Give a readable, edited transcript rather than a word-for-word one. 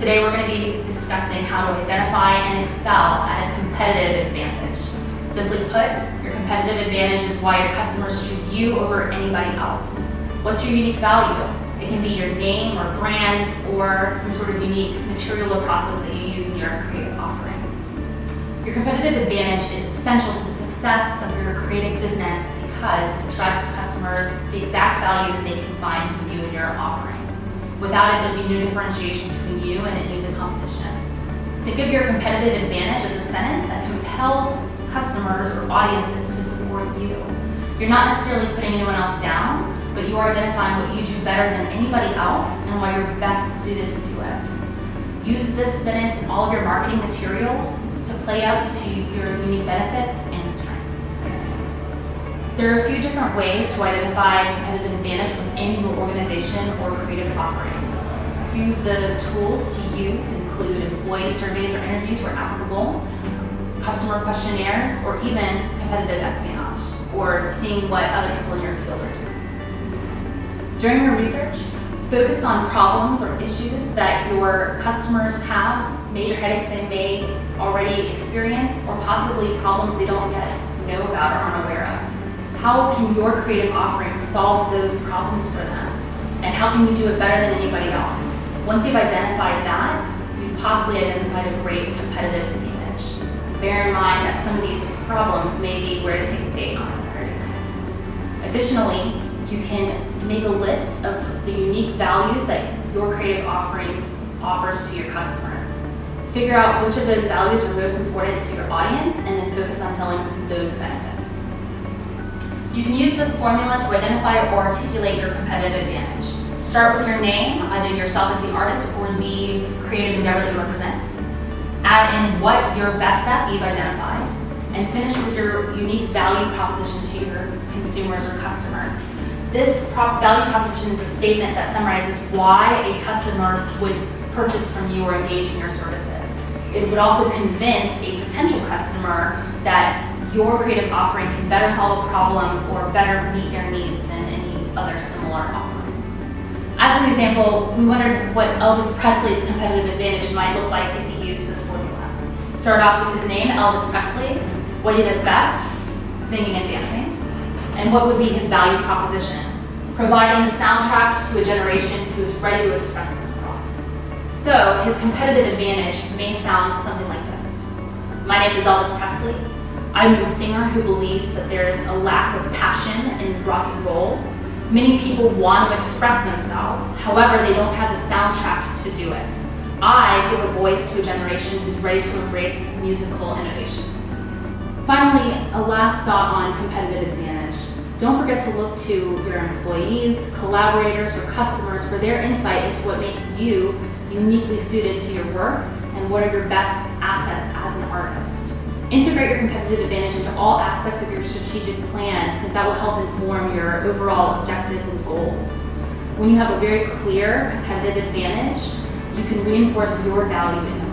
Today we're going to be discussing how to identify and excel at a competitive advantage. Simply put, your competitive advantage is why your customers choose you over anybody else. What's your unique value? It can be your name or brand or some sort of unique material or process that you use in your creative offering. Your competitive advantage is essential to the success of your creative business because it describes to customers the exact value that they can find in you and your offering. Without it, there'll be no differentiation between you and any of the competition. Think of your competitive advantage as a sentence that compels customers or audiences to support you. You're not necessarily putting anyone else down, but you are identifying what you do better than anybody else and why you're best suited to do it. Use this sentence in all of your marketing materials to play up to your unique benefits and strengths. There are a few different ways to identify competitive advantage within your organization or creative offering. A few of the tools to use include employee surveys or interviews where applicable, customer questionnaires, or even competitive espionage, or seeing what other people in your field are doing. During your research, focus on problems or issues that your customers have, major headaches they may already experience, or possibly problems they don't yet know about or aren't aware of. How can your creative offering solve those problems for them? And how can you do it better than anybody else? Once you've identified that, you've possibly identified a great competitive advantage. Bear in mind that some of these problems may be where to take a date on a Saturday night. Additionally, you can make a list of the unique values that your creative offering offers to your customers. Figure out which of those values are most important to your audience and then focus on selling those benefits. You can use this formula to identify or articulate your competitive advantage. Start with your name, either yourself as the artist or the creative endeavor that you represent. Add in what you're best at, you've identified, and finish with your unique value proposition to your consumers or customers. This value proposition is a statement that summarizes why a customer would purchase from you or engage in your services. It would also convince a potential customer that your creative offering can better solve a problem or better meet their needs than any other similar offering. As an example, we wondered what Elvis Presley's competitive advantage might look like if he used this formula. Start off with his name, Elvis Presley, what he does best, singing and dancing, and what would be his value proposition, providing the soundtracks to a generation who is ready to express themselves. So his competitive advantage may sound something like this. My name is Elvis Presley. I'm a singer who believes that there is a lack of passion in rock and roll. Many people want to express themselves, however, they don't have the soundtrack to do it. I give a voice to a generation who's ready to embrace musical innovation. Finally, a last thought on competitive advantage. Don't forget to look to your employees, collaborators, or customers for their insight into what makes you uniquely suited to your work and what are your best assets as an artist. Integrate your competitive advantage into all aspects of your strategic plan because that will help inform your overall objectives and goals. When you have a very clear competitive advantage, you can reinforce your value in the